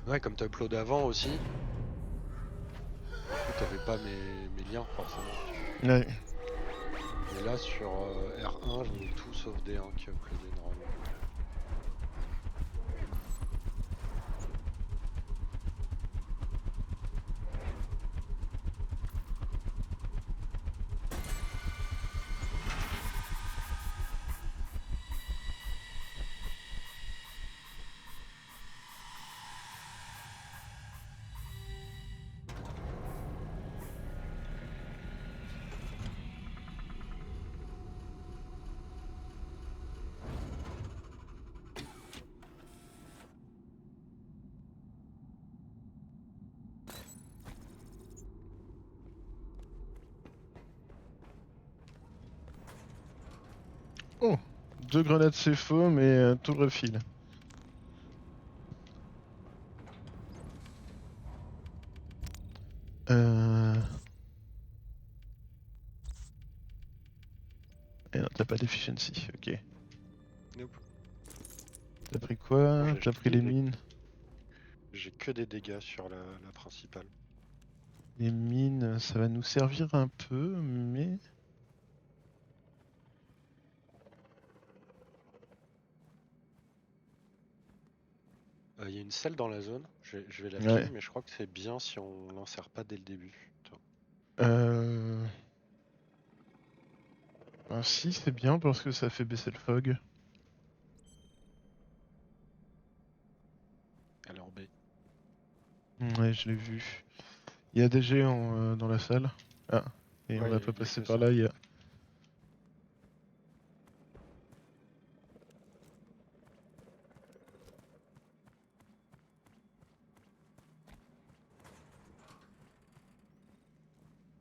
Ouais, comme t'as uploadé avant aussi, du coup t'avais pas mes liens forcément. Ouais. Mais là sur R1, j'ai tout sauf D1 qui est uploadé normalement. Oh, 2 grenades c'est faux, mais tout le refil. Euh... Et non, t'as pas d'efficiency, ok. Nope. T'as pris Bon, quoi? T'as pris les j'ai mines. j'ai que des dégâts sur la principale. Les mines, ça va nous servir un peu, mais... Il y a une selle dans la zone, je vais la Ouais. piller, mais je crois que c'est bien si on l'insère pas dès le début. Tiens. Euh... Ah, si, c'est bien parce que ça fait baisser le fog. Elle est en B. Ouais, je l'ai vu. Il y a des géants dans la salle. Ah, et on Ouais, va pas il y a passer que par ça. là, il y a...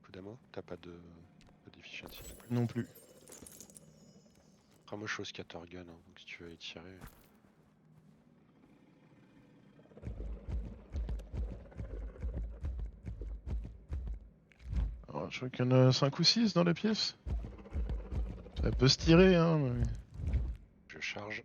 Coup d'ammo, t'as pas d'efficiency non plus. Non plus. Après moi je suis au scattergun, hein, donc si tu veux y tirer. Alors, je crois qu'il y en a 5 ou 6 dans la pièce. Ça peut se tirer, hein. Je charge.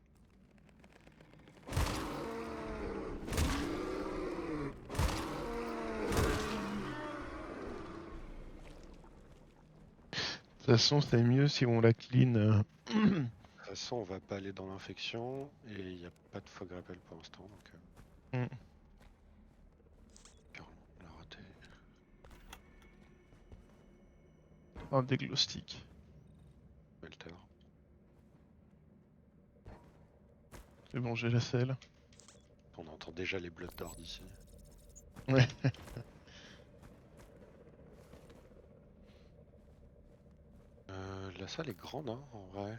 De toute façon, c'est mieux si on la clean. De toute façon on va pas aller dans l'infection et il n'y a pas de fog rappel pour l'instant, donc Mm. carrément, on l'a raté. Oh, des glow sticks. Belter. C'est bon, j'ai la selle. On entend déjà les blood d'or d'ici. Ouais. La salle est grande, hein, en vrai.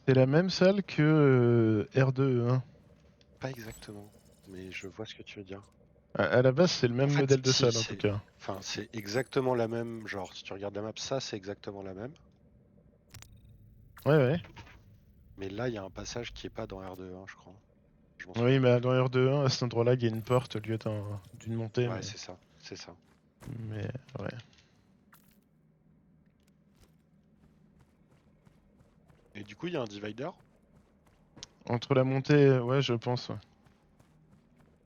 C'est la même salle que R2, hein. Pas exactement, mais je vois ce que tu veux dire. À la base, c'est le En même fait, modèle de si, salle en tout cas. c'est exactement la même. Genre, si tu regardes la map, ça c'est exactement la même. Ouais, ouais. Mais là, il y a un passage qui est pas dans R2-1, je crois. Je m'en souviens Oui, mais plus. dans R2.1, à cet endroit-là, il y a une porte au lieu d'une montée, Ouais, mais... c'est ça, c'est ça. Mais ouais. Et du coup, il y a un divider. Entre la montée, ouais, je pense. Ouais.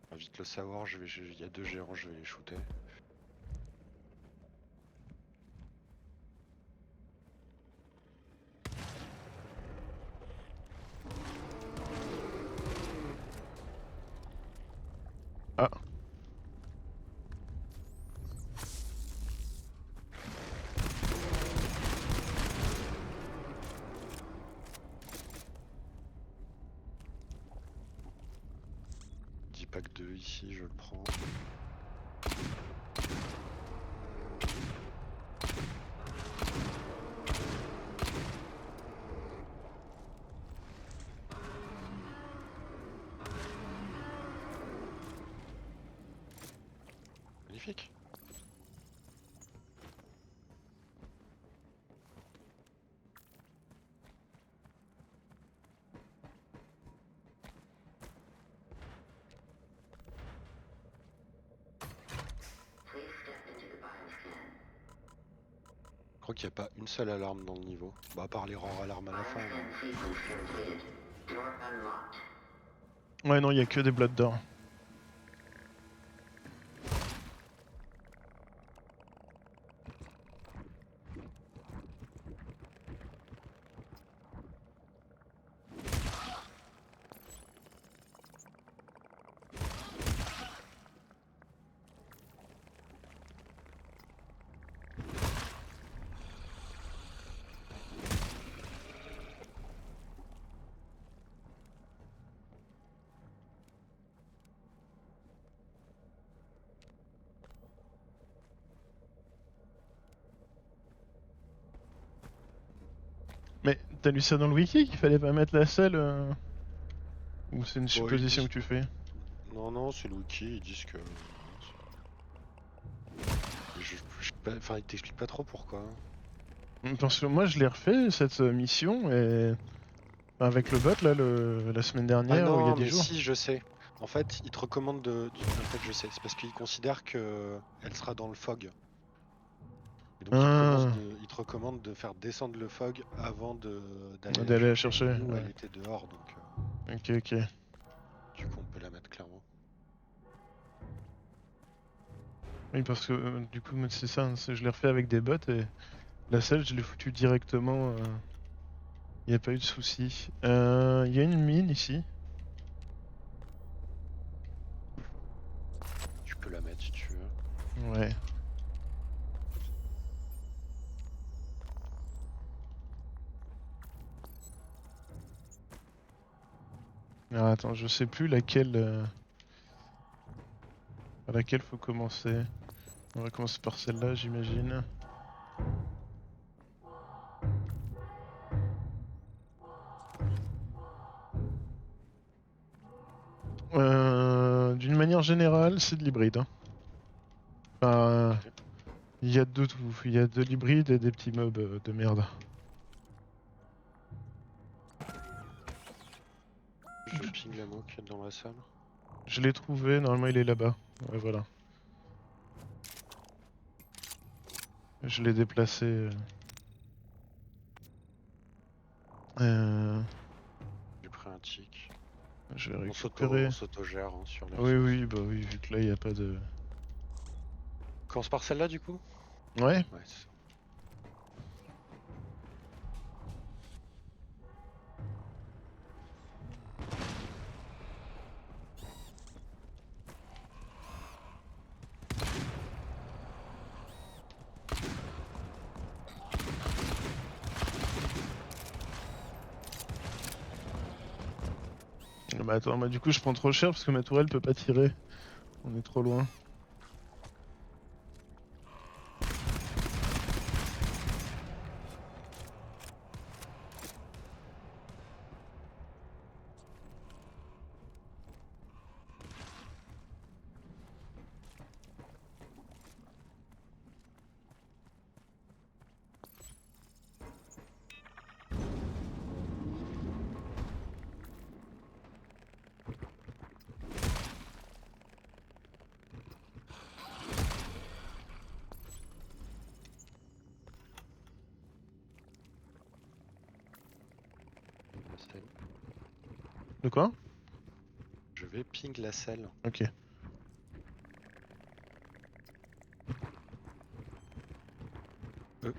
On va vite le savoir. Il y a deux géants, je vais les shooter. Ah, Pack 2 ici, je le prends. Magnifique. Je crois qu'il n'y a pas une seule alarme dans le niveau. Bah, à part les rares alarmes à la fin. Mais... Ouais, non, il y a que des blood d'or. Mais t'as lu ça dans le wiki qu'il fallait pas mettre la selle ou c'est une Bon, ils supposition disent... que tu fais? Non, non, c'est le wiki, ils disent que... Enfin, ils t'expliquent pas trop pourquoi. Parce que moi je l'ai refait cette mission et avec le bot là la semaine Ah dernière ou il y a non, 10 mais jours. si, je sais. En fait, ils te recommandent de... En fait, je sais. C'est parce qu'ils considèrent que elle sera dans le fog. Et donc, Ah, ils te recommandent de faire descendre le fog avant d'aller la d'aller la chercher. chercher. Nous, elle Ouais. était dehors, donc Ok, ok. du coup, on peut la mettre clairement. Oui, parce que du coup, c'est ça, hein, je l'ai refait avec des bots et la selle, je l'ai foutu directement. Il n'y a pas eu de souci. Il y a une mine ici. Tu peux la mettre si tu veux. Ouais. Alors attends, je sais plus laquelle, par laquelle faut commencer. On va commencer par celle-là, j'imagine. D'une manière générale, c'est de l'hybride, hein. Enfin, Ok. il y a de tout. Il y a de l'hybride et des petits mobs de merde. Je ping la moque qui est dans la salle. Je l'ai trouvé, normalement il est là-bas. Ouais, voilà. Je l'ai déplacé. Euh, J'ai pris un tic. je vais On récupérer. s'autogère hein, sur Oui, l'airsoft. oui, bah oui, vu que là il n'y a pas de. Commence par celle-là du coup. Ouais. Ouais, c'est ça. Bah attends, bah du coup je prends trop cher parce que ma tourelle peut pas tirer. On est trop loin. La selle. De quoi? Je vais ping la selle. Ok. Euh.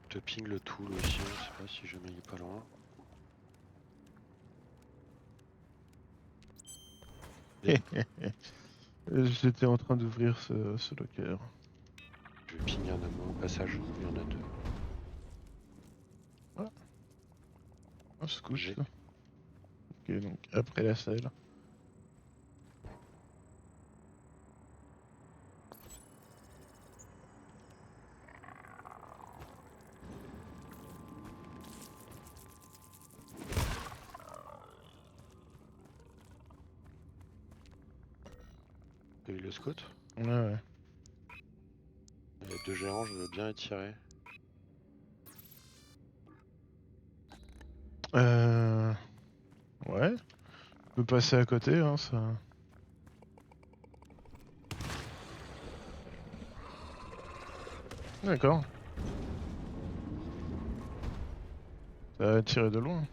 Te ping le tout aussi, je sais pas si jamais il est pas loin. Et J'étais en train d'ouvrir ce locker. je vais ping un amont au passage, il y en a deux. Ah, un scout. J'ai. Ok, donc après la selle. T'as eu le scout? Ouais, ouais. Il y a deux géants, je veux bien étirer. Euh... Ouais. On peut passer à côté, hein, ça. D'accord. Ça a tiré de loin.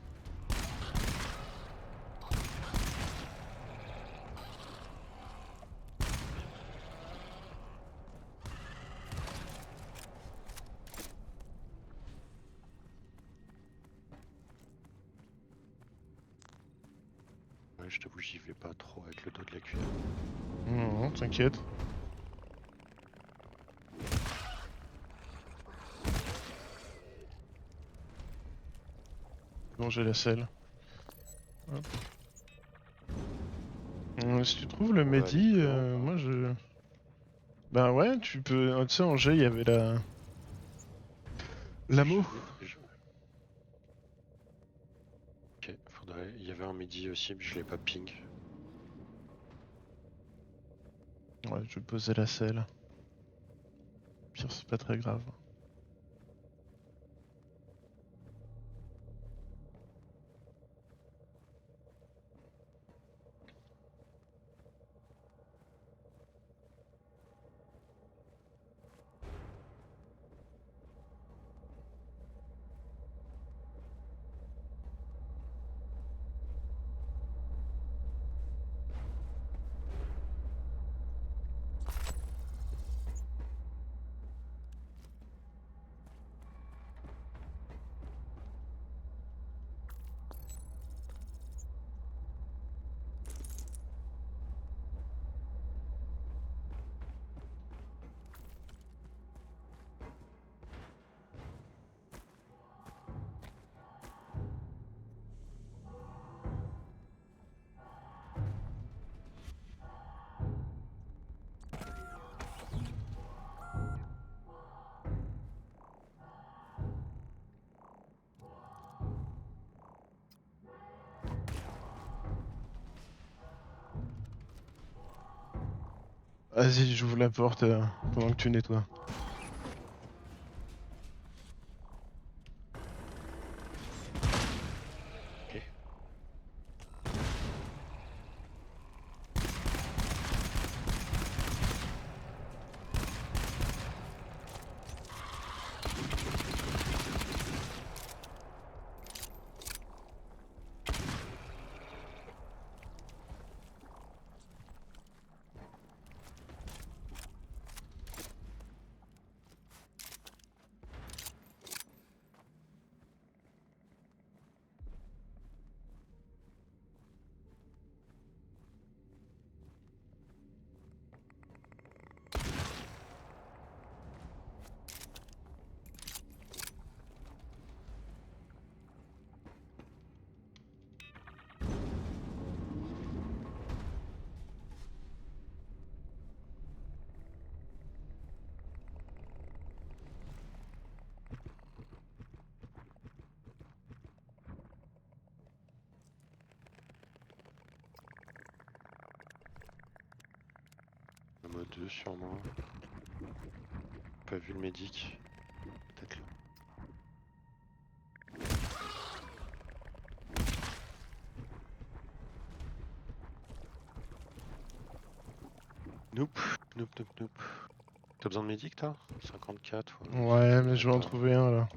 Ouais, je t'avoue, j'y vais pas trop avec le dos de la cuillère. Non, t'inquiète. Bon, j'ai la selle. Hop. Si tu trouves le On va aller Mehdi, plus loin, ou pas moi je... Bah ouais, tu peux... Tu sais, en G, il y avait la... L'amo. Ok, faudrait... Il y avait un midi aussi, mais je l'ai pas ping. Ouais, je vais poser la selle. Pire, c'est pas très grave. Vas-y, j'ouvre la porte pendant que tu nettoies. Ok. Le mode 2 sûrement. Pas vu le médic. Peut-être là. Nope, nope, nope, nope. T'as besoin de médic toi 54. Ouais, mais je vais en trouver un là.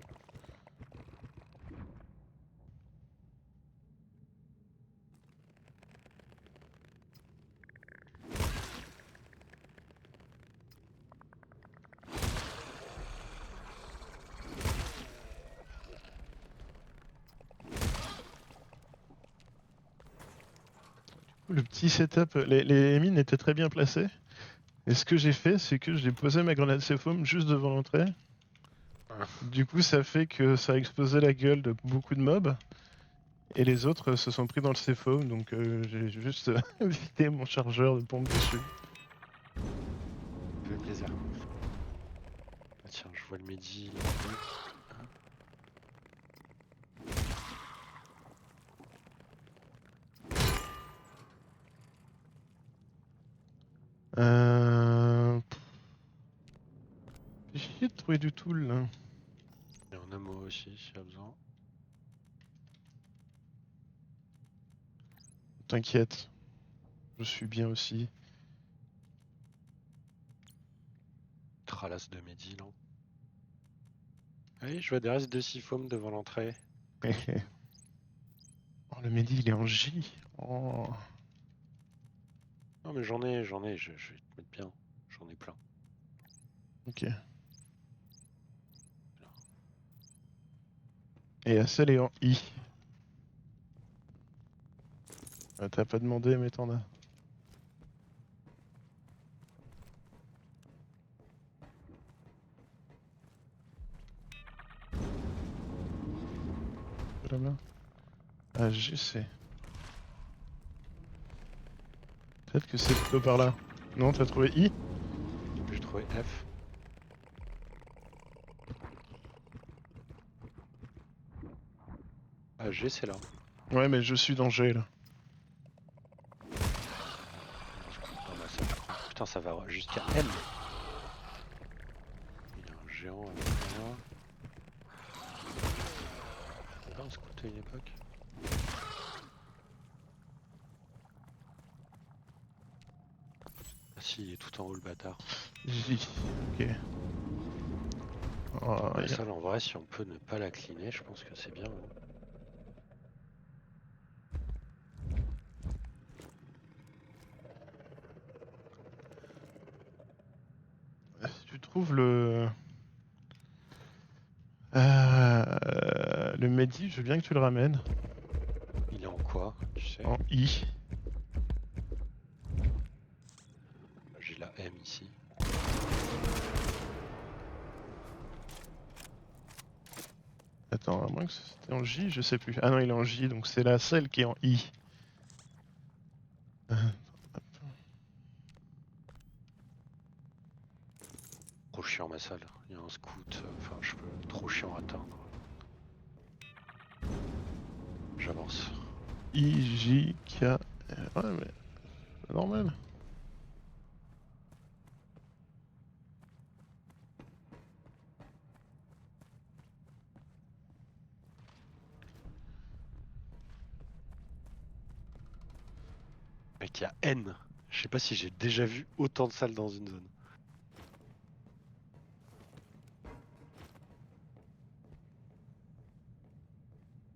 Le petit setup, les mines étaient très bien placées. Et ce que j'ai fait, c'est que j'ai posé ma grenade C-foam juste devant l'entrée. Ah. Du coup, ça fait que ça a explosé la gueule de beaucoup de mobs. Et les autres se sont pris dans le C-foam, donc j'ai juste vidé mon chargeur de pompe dessus. Ça fait plaisir. Ah, tiens, je vois le midi. J'ai essayé de trouver du tool là. Il y a un ammo aussi s'il y a besoin. T'inquiète, je suis bien aussi. Tralas de midi là. Oui, je vois des restes de siphom devant l'entrée. Oh, le Mehdi il est en J. Oh. Non mais j'en ai, je vais te mettre bien. J'en ai plein. Ok. Et la selle est en I. T'as pas demandé, mais t'en as. Là-bas. Ah, je sais. Peut-être que c'est plutôt par là. Non, t'as trouvé I? J'ai trouvé F. Ah, G, c'est là. Ouais, mais je suis dans G là. Dans ma salle, je crois. Putain, ça va jusqu'à M. Il y a un géant avec moi. C'est pas un scout à une époque. Ah si, il est tout en haut le bâtard. J. Ok. Oh, La y a- salle, en vrai, si on peut ne pas la cleaner, je pense que c'est bien. Hein. Si tu trouves le Mehdi, je veux bien que tu le ramènes. Il est en quoi, tu sais? En I. J'ai la M ici. Attends, à moins que c'était en J, je sais plus. Ah non, il est en J, donc c'est la celle qui est en I. Trop chiant ma salle. Il y a un scout. Enfin, je peux. Trop chiant à atteindre. J'avance. I, J, K. Ouais, mais c'est normal. Mec, il y a N. Je sais pas si j'ai déjà vu autant de salles dans une zone.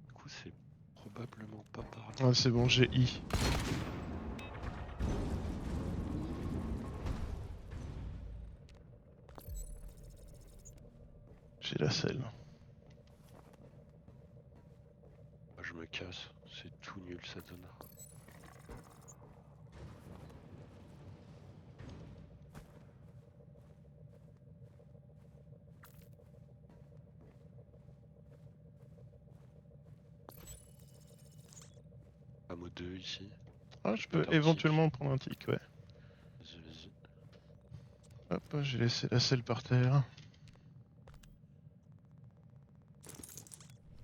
Du coup, c'est probablement pas par là. Ouais, c'est bon, j'ai I. J'ai la selle. Je me casse. C'est tout nul cette zone. Hameau 2 ici. Ah, je peux Peut-être un éventuellement prendre un tic, ouais. Vas-y, vas-y. Hop, j'ai laissé la selle par terre.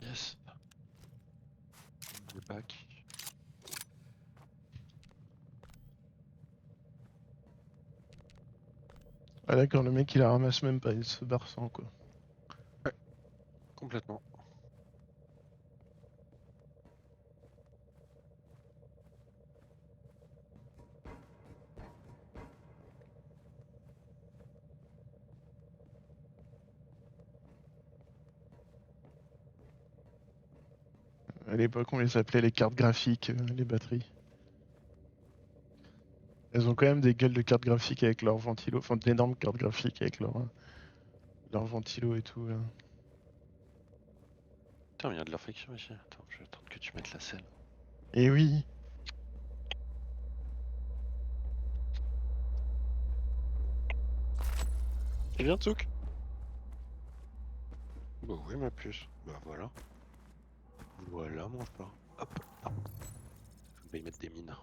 Yes. Le bac. Ah d'accord, le mec il la ramasse même pas, il se barre sans quoi. Complètement. À l'époque on les appelait les cartes graphiques, les batteries. Elles ont quand même des gueules de cartes graphiques avec leur ventilo, enfin d'énormes cartes graphiques avec leur ventilo et tout. Là. Putain, il y a de l'infection ici. Attends, je vais attendre que tu mettes la selle. Et oui, Tu viens, Tsouk? Bah oui, ma puce. Bah voilà. Voilà, mange pas. Hop. Ah. Je vais y mettre des mines.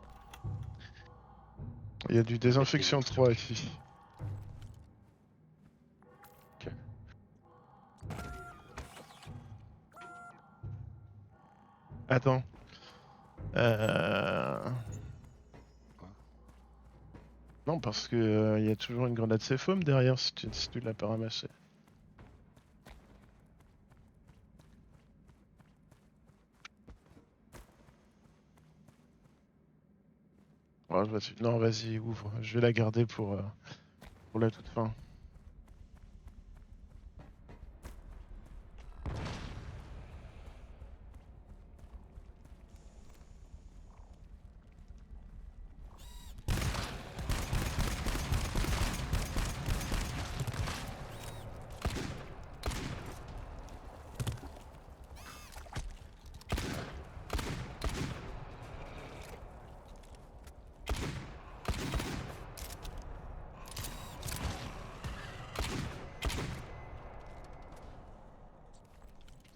il y a du Je vais mettre des désinfection mines, 3 Tsouk. ici. Ok. Attends. Euh... Quoi? Non, parce que il y a toujours une grenade C-foam derrière si tu l'as pas ramassé. Ouais, non, vas-y, ouvre. Je vais la garder pour la toute fin.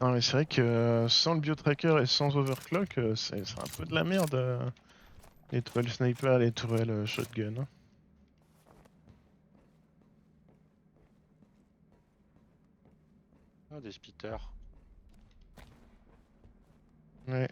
Non mais c'est vrai que sans le biotracker et sans overclock, c'est un peu de la merde. Les tourelles sniper, les tourelles shotgun. Hein. Ah, des spitters. Ouais.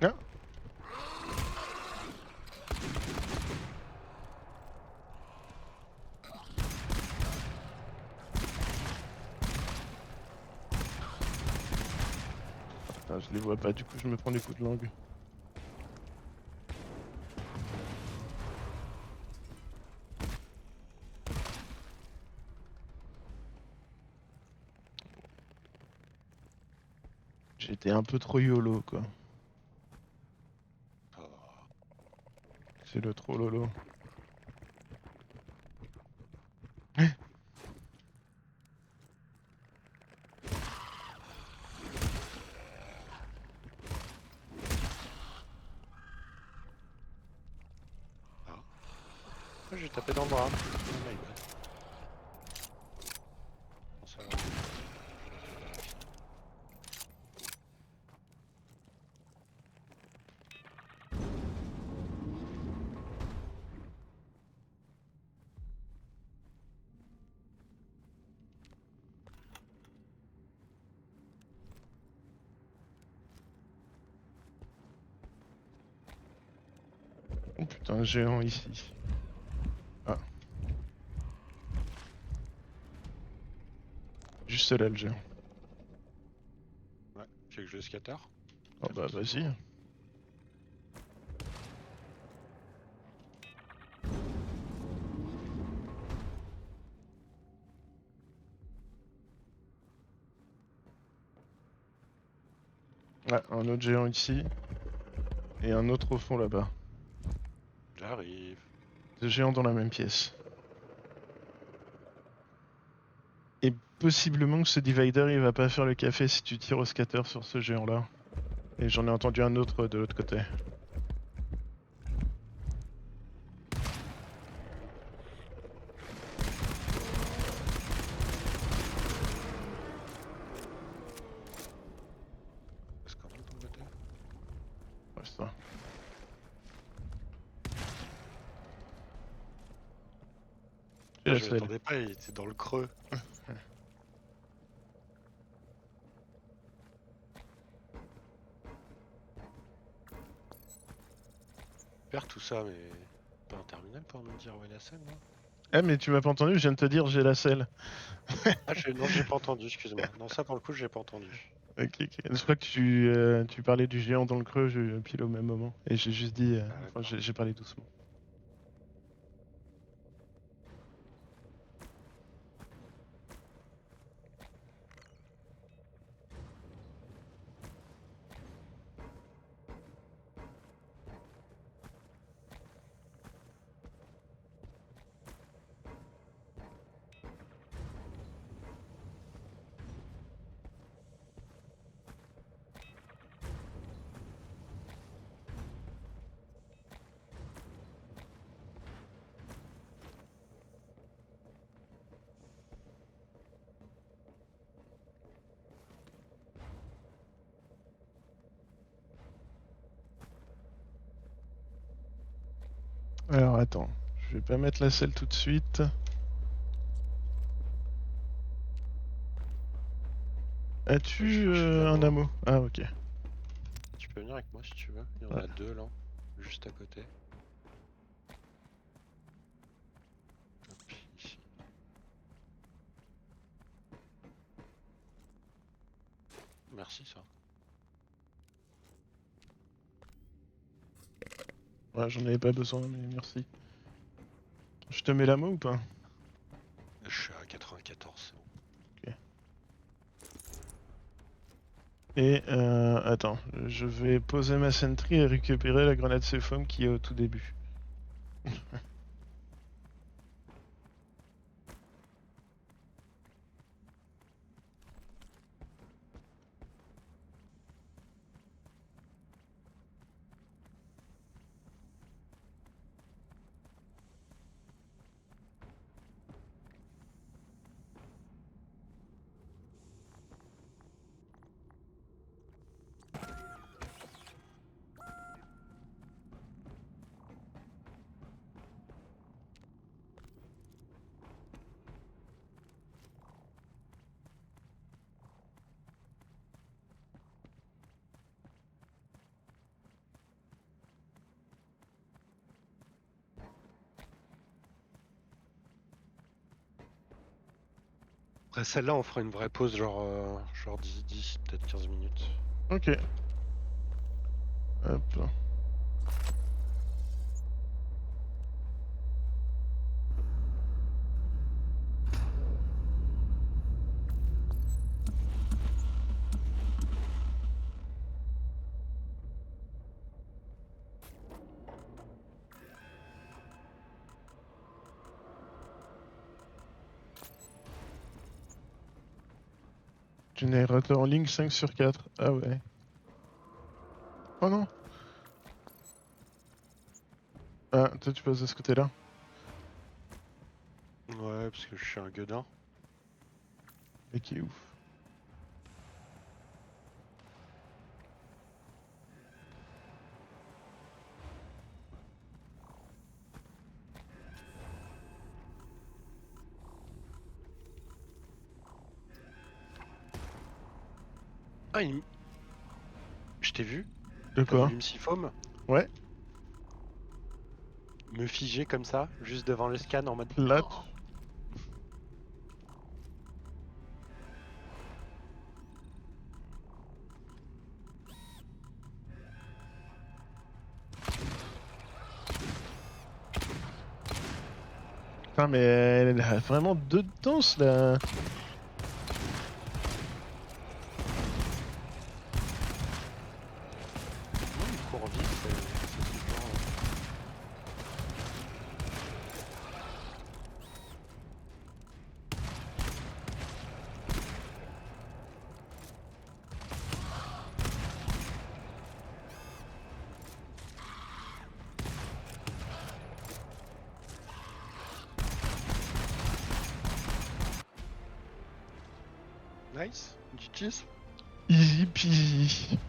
Ah. Putain, je les vois pas, du coup je me prends des coups de langue. J'étais un peu trop YOLO quoi. Oh. C'est le trop lolo. Ah. Ah, j'ai tapé dans le bras. Oh my god. Bon, ça va. Oh putain, géant ici. Ah. Juste là le géant. Ouais, tu veux que je le scatter? Oh bah vas-y. Ah, un autre géant ici. Et un autre au fond là-bas. J'arrive. Deux géants dans la même pièce. Et possiblement que ce divider il va pas faire le café si tu tires au scatter sur ce géant là. Et j'en ai entendu un autre de l'autre côté. Est-ce qu'on a de ton côté? Ouais, c'est ça. J'ai Ah, la je selle. m'attendais pas, il était dans le creux. Faire tout ça, mais pas un terminal pour me dire où est la scène, là? Eh mais tu m'as pas entendu, je viens de te dire j'ai la selle. Ah, non, j'ai pas entendu, excuse-moi. Non, ça, pour le coup, j'ai pas entendu. Ok, ok. Je crois que tu parlais du géant dans le creux, pile au même moment. Et j'ai juste dit. Enfin, D'accord. j'ai parlé doucement. Alors attends, je vais pas mettre la selle tout de suite. Je As-tu cherche un l'ammo. ammo? Ah ok. Tu peux venir avec moi si tu veux. Il y en Ouais. a deux, là. Juste à côté. Hop, ici. Merci, ça. Ouais, j'en avais pas besoin, mais merci. Je te mets l'ammo ou pas? Je suis à 94, c'est bon. Ok. Et attends, je vais poser ma sentry et récupérer la grenade C-Foam qui est au tout début. Après celle-là, on fera une vraie pause, genre 10, peut-être 15 minutes. Ok. Hop. Générateur en ligne 5 sur 4. Ah ouais. Oh non. Ah, toi tu passes de ce côté-là. Ouais, parce que je suis un gueudin. Mais qui est ouf. Ah, je t'ai vu. De T'as quoi? voulu me siphom Ouais, me figer comme ça, juste devant le scan en mode. là. Putain, mais elle a vraiment deux danses là. Non, il court vite, c'est toujours. Nice, GG's. Easy peasy.